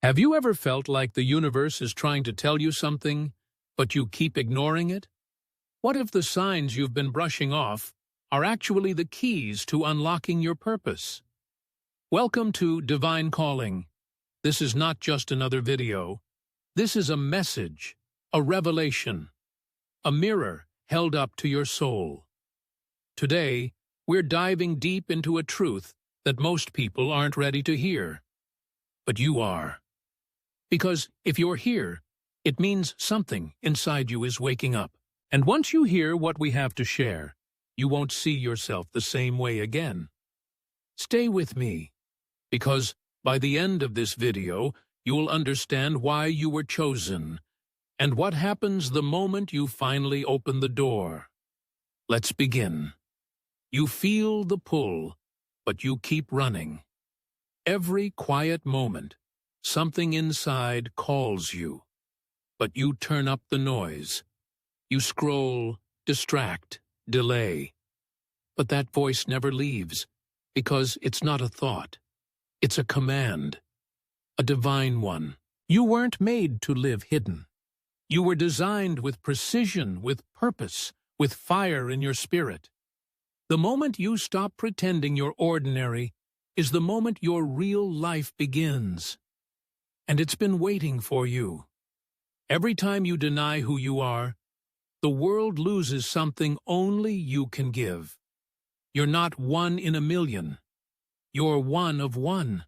Have you ever felt like the universe is trying to tell you something, but you keep ignoring it? What if the signs you've been brushing off are actually the keys to unlocking your purpose? Welcome to Divine Calling. This is not just another video. This is a message, a revelation, a mirror held up to your soul. Today, we're diving deep into a truth that most people aren't ready to hear. But you are. Because if you're here, it means something inside you is waking up. And once you hear what we have to share, you won't see yourself the same way again. Stay with me, because by the end of this video, you'll understand why you were chosen, and what happens the moment you finally open the door. Let's begin. You feel the pull, but you keep running. Every quiet moment, something inside calls you, but you turn up the noise. You scroll, distract, delay. But that voice never leaves, because it's not a thought. It's a command, a divine one. You weren't made to live hidden. You were designed with precision, with purpose, with fire in your spirit. The moment you stop pretending you're ordinary is the moment your real life begins. And it's been waiting for you. Every time you deny who you are, the world loses something only you can give. You're not one in a million. You're one of one.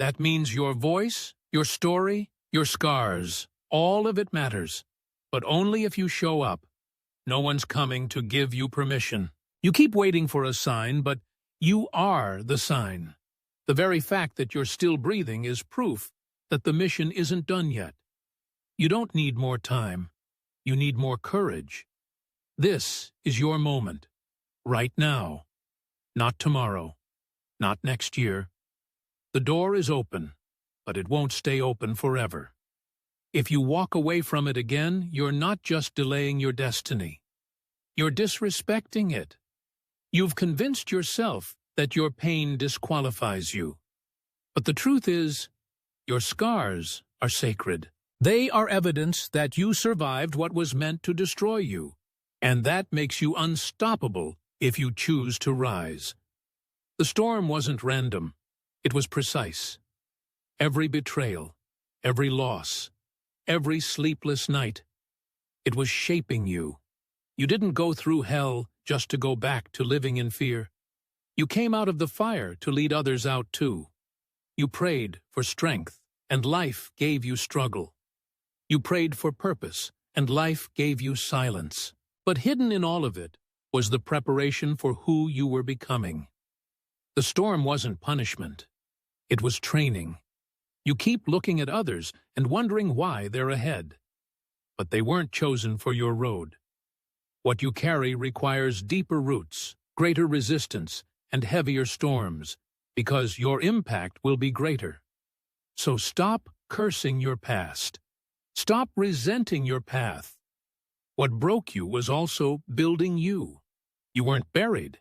That means your voice, your story, your scars, all of it matters. But only if you show up. No one's coming to give you permission. You keep waiting for a sign, but you are the sign. The very fact that you're still breathing is proof that the mission isn't done yet. You don't need more time. You need more courage. This is your moment. Right now. Not tomorrow. Not next year. The door is open, but it won't stay open forever. If you walk away from it again, you're not just delaying your destiny. You're disrespecting it. You've convinced yourself that your pain disqualifies you. But the truth is, your scars are sacred. They are evidence that you survived what was meant to destroy you, and that makes you unstoppable if you choose to rise. The storm wasn't random. It was precise. Every betrayal, every loss, every sleepless night, it was shaping you. You didn't go through hell just to go back to living in fear. You came out of the fire to lead others out too. You prayed for strength, and life gave you struggle. You prayed for purpose, and life gave you silence. But hidden in all of it was the preparation for who you were becoming. The storm wasn't punishment. It was training. You keep looking at others and wondering why they're ahead. But they weren't chosen for your road. What you carry requires deeper roots, greater resistance, and heavier storms, because your impact will be greater. So stop cursing your past. Stop resenting your path. What broke you was also building you. You weren't buried.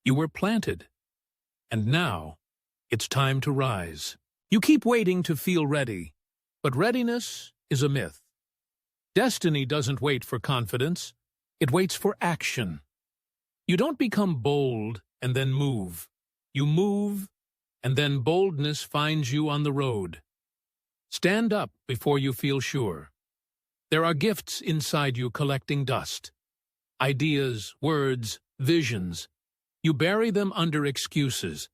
You were planted. And now, it's time to rise. You keep waiting to feel ready, but readiness is a myth. Destiny doesn't wait for confidence. It waits for action. You don't become bold and then move. You move, and then boldness finds you on the road. Stand up before you feel sure. There are gifts inside you collecting dust. Ideas, words, visions. You bury them under excuses,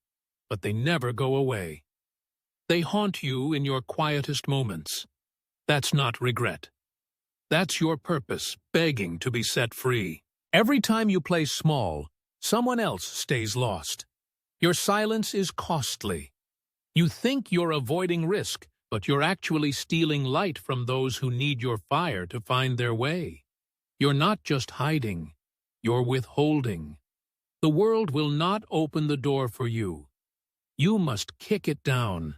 but they never go away. They haunt you in your quietest moments. That's not regret. That's your purpose, begging to be set free. Every time you play small, someone else stays lost. Your silence is costly. You think you're avoiding risk, but you're actually stealing light from those who need your fire to find their way. You're not just hiding, you're withholding. The world will not open the door for you. You must kick it down.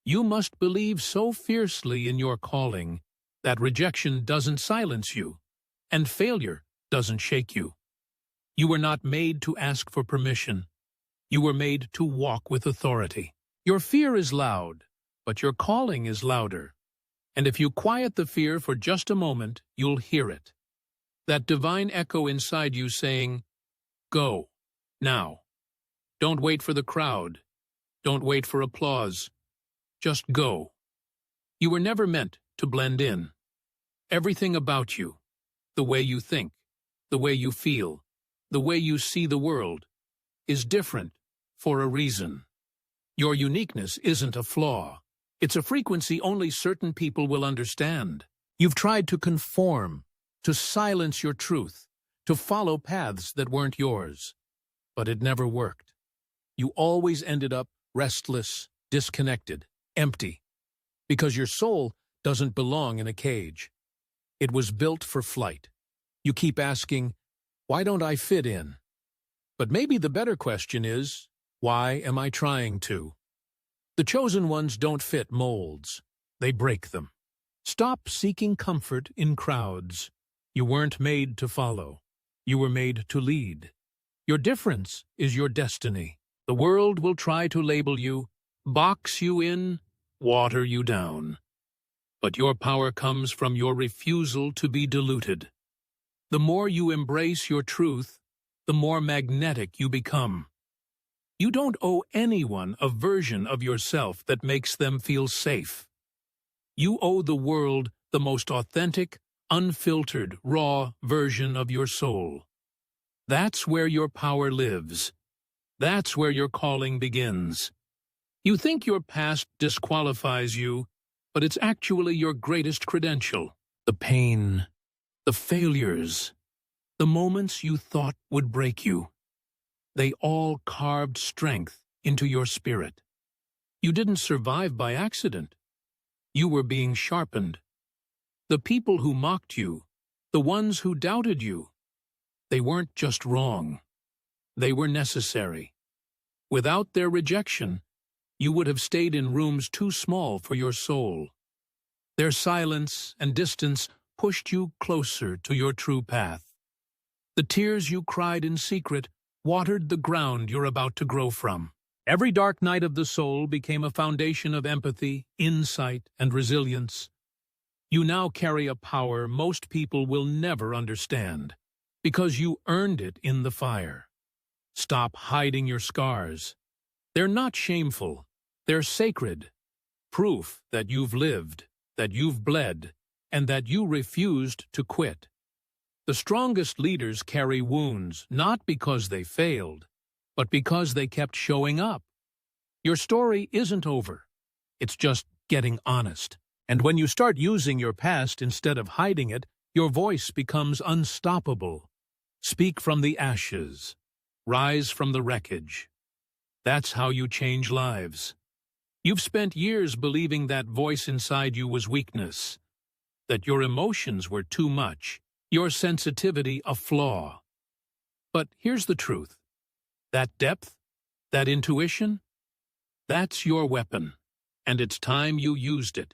You must believe so fiercely in your calling that rejection doesn't silence you, and failure doesn't shake you. You were not made to ask for permission. You were made to walk with authority. Your fear is loud, but your calling is louder. And if you quiet the fear for just a moment, you'll hear it. That divine echo inside you saying, "Go, now." Don't wait for the crowd. Don't wait for applause. Just go. You were never meant to blend in. Everything about you, the way you think, the way you feel, the way you see the world, is different for a reason. Your uniqueness isn't a flaw. It's a frequency only certain people will understand. You've tried to conform, to silence your truth, to follow paths that weren't yours. But it never worked. You always ended up restless, disconnected, empty. Because your soul doesn't belong in a cage. It was built for flight. You keep asking, why don't I fit in? But maybe the better question is, why am I trying to? The chosen ones don't fit molds. They break them. Stop seeking comfort in crowds. You weren't made to follow. You were made to lead. Your difference is your destiny. The world will try to label you, box you in, water you down. But your power comes from your refusal to be diluted. The more you embrace your truth, the more magnetic you become. You don't owe anyone a version of yourself that makes them feel safe. You owe the world the most authentic, unfiltered, raw version of your soul. That's where your power lives. That's where your calling begins. You think your past disqualifies you, but it's actually your greatest credential. The pain, the failures, the moments you thought would break you. They all carved strength into your spirit. You didn't survive by accident. You were being sharpened. The people who mocked you, the ones who doubted you, they weren't just wrong. They were necessary. Without their rejection, you would have stayed in rooms too small for your soul. Their silence and distance pushed you closer to your true path. The tears you cried in secret watered the ground you're about to grow from. Every dark night of the soul became a foundation of empathy, insight, and resilience. You now carry a power most people will never understand, because you earned it in the fire. Stop hiding your scars. They're not shameful. They're sacred. Proof that you've lived, that you've bled, and that you refused to quit. The strongest leaders carry wounds, not because they failed, but because they kept showing up. Your story isn't over. It's just getting honest. And when you start using your past instead of hiding it, your voice becomes unstoppable. Speak from the ashes. Rise from the wreckage. That's how you change lives. You've spent years believing that voice inside you was weakness, that your emotions were too much, your sensitivity a flaw. But here's the truth. That depth, that intuition, that's your weapon, and it's time you used it.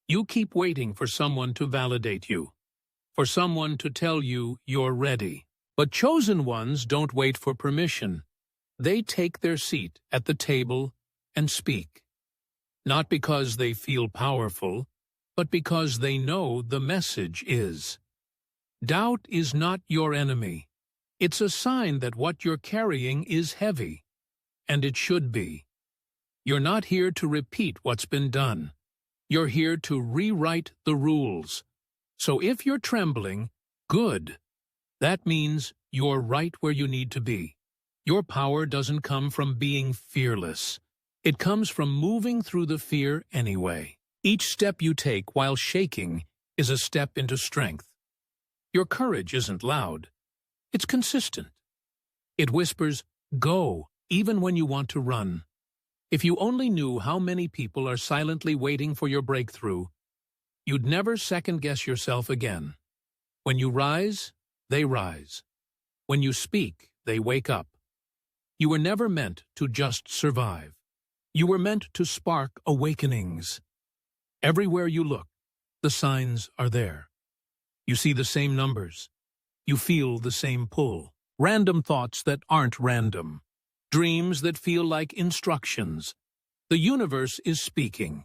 You keep waiting for someone to validate you, for someone to tell you you're ready. But chosen ones don't wait for permission. They take their seat at the table and speak. Not because they feel powerful, but because they know the message is. Doubt is not your enemy. It's a sign that what you're carrying is heavy, and it should be. You're not here to repeat what's been done. You're here to rewrite the rules. So if you're trembling, good. That means you're right where you need to be. Your power doesn't come from being fearless. It comes from moving through the fear anyway. Each step you take while shaking is a step into strength. Your courage isn't loud. It's consistent. It whispers, go, even when you want to run. If you only knew how many people are silently waiting for your breakthrough, you'd never second-guess yourself again. When you rise, they rise. When you speak, they wake up. You were never meant to just survive. You were meant to spark awakenings. Everywhere you look, the signs are there. You see the same numbers. You feel the same pull. Random thoughts that aren't random. Dreams that feel like instructions. The universe is speaking.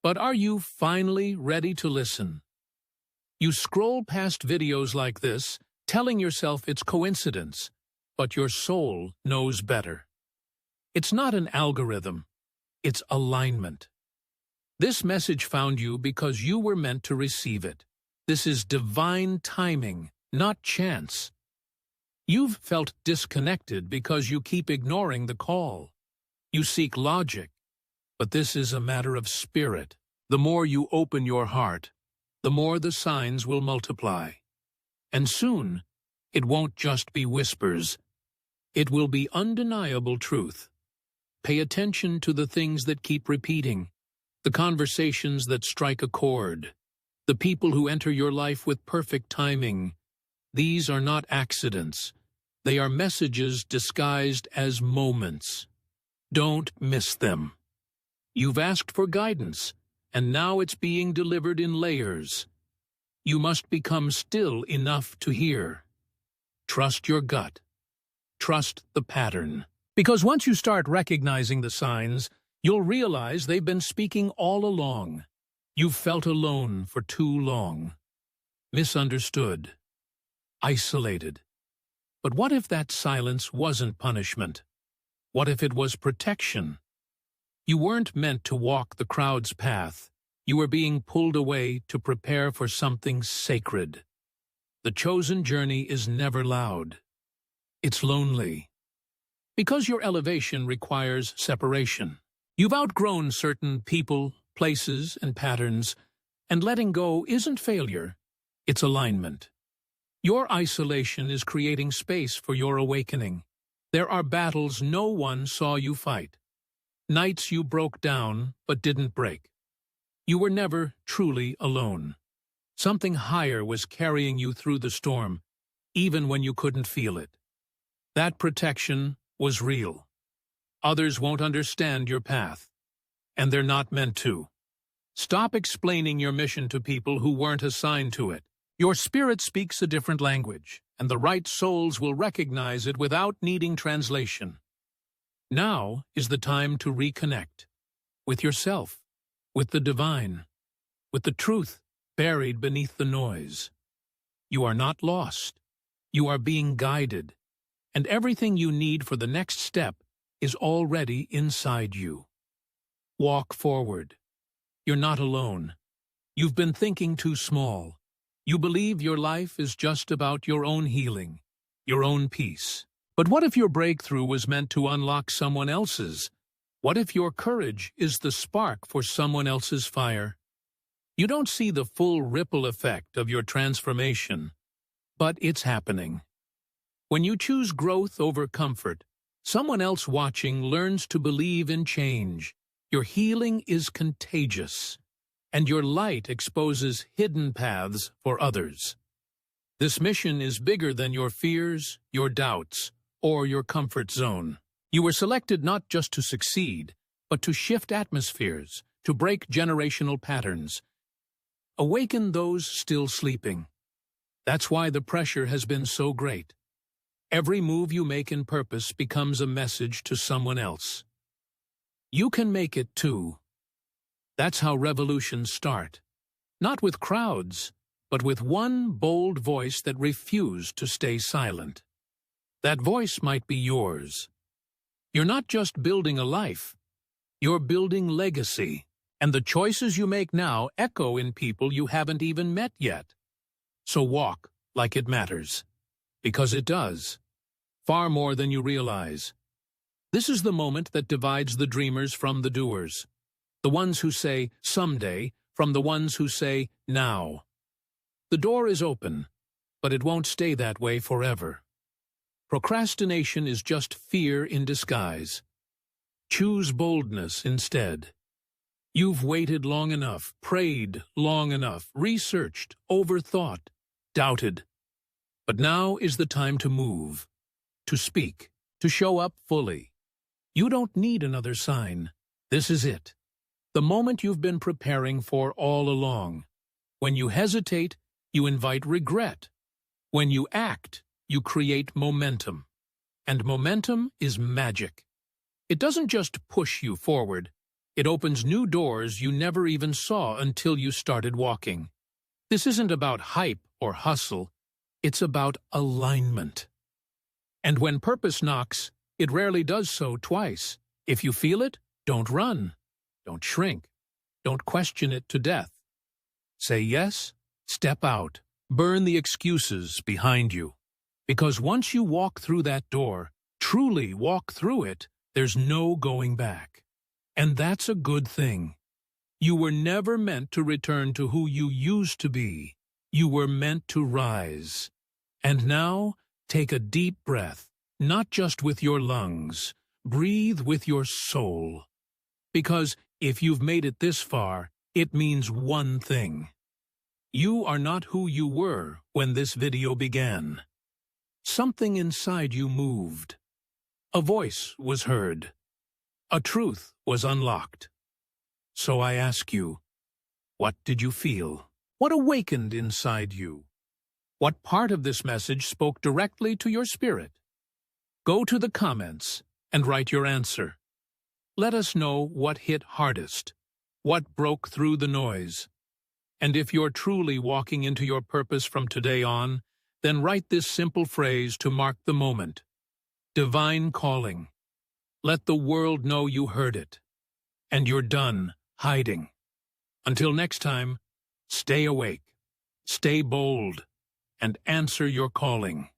But are you finally ready to listen? You scroll past videos like this, telling yourself it's coincidence, but your soul knows better. It's not an algorithm, it's alignment. This message found you because you were meant to receive it. This is divine timing, not chance. You've felt disconnected because you keep ignoring the call. You seek logic, but this is a matter of spirit. The more you open your heart, the more the signs will multiply. And soon, it won't just be whispers. It will be undeniable truth. Pay attention to the things that keep repeating, the conversations that strike a chord, the people who enter your life with perfect timing. These are not accidents. They are messages disguised as moments. Don't miss them. You've asked for guidance, and now it's being delivered in layers. You must become still enough to hear. Trust your gut. Trust the pattern. Because once you start recognizing the signs, you'll realize they've been speaking all along. You've felt alone for too long. Misunderstood. Isolated. But what if that silence wasn't punishment? What if it was protection? You weren't meant to walk the crowd's path. You were being pulled away to prepare for something sacred. The chosen journey is never loud. It's lonely. Because your elevation requires separation. You've outgrown certain people, places, and patterns, and letting go isn't failure, it's alignment. Your isolation is creating space for your awakening. There are battles no one saw you fight. Nights you broke down but didn't break. You were never truly alone. Something higher was carrying you through the storm, even when you couldn't feel it. That protection was real. Others won't understand your path, and they're not meant to. Stop explaining your mission to people who weren't assigned to it. Your spirit speaks a different language, and the right souls will recognize it without needing translation. Now is the time to reconnect with yourself, with the divine, with the truth buried beneath the noise. You are not lost. You are being guided, and everything you need for the next step is already inside you. Walk forward. You're not alone. You've been thinking too small. You believe your life is just about your own healing, your own peace. But what if your breakthrough was meant to unlock someone else's? What if your courage is the spark for someone else's fire? You don't see the full ripple effect of your transformation, but it's happening. When you choose growth over comfort, someone else watching learns to believe in change. Your healing is contagious, and your light exposes hidden paths for others. This mission is bigger than your fears, your doubts, or your comfort zone. You were selected not just to succeed, but to shift atmospheres, to break generational patterns. Awaken those still sleeping. That's why the pressure has been so great. Every move you make in purpose becomes a message to someone else. You can make it too. That's how revolutions start. Not with crowds, but with one bold voice that refused to stay silent. That voice might be yours. You're not just building a life, you're building legacy. And the choices you make now echo in people you haven't even met yet. So walk like it matters. Because it does. Far more than you realize. This is the moment that divides the dreamers from the doers. The ones who say, someday, from the ones who say, now. The door is open, but it won't stay that way forever. Procrastination is just fear in disguise. Choose boldness instead. You've waited long enough, prayed long enough, researched, overthought, doubted. But now is the time to move, to speak, to show up fully. You don't need another sign. This is it. The moment you've been preparing for all along. When you hesitate, you invite regret. When you act, you create momentum. And momentum is magic. It doesn't just push you forward, It opens new doors you never even saw until you started walking. This isn't about hype or hustle. It's about alignment. And when purpose knocks, it rarely does so twice. If you feel it, don't run. Don't shrink. Don't question it to death. Say yes, step out, burn the excuses behind you. Because once you walk through that door, truly walk through it, there's no going back. And that's a good thing. You were never meant to return to who you used to be. You were meant to rise. And now, take a deep breath, not just with your lungs. Breathe with your soul. Because if you've made it this far, it means one thing. You are not who you were when this video began. Something inside you moved. A voice was heard. A truth was unlocked. So I ask you, what did you feel? What awakened inside you? What part of this message spoke directly to your spirit? Go to the comments and write your answer. Let us know what hit hardest, what broke through the noise. And if you're truly walking into your purpose from today on, then write this simple phrase to mark the moment. Divine calling. Let the world know you heard it. And you're done hiding. Until next time, stay awake, stay bold, and answer your calling.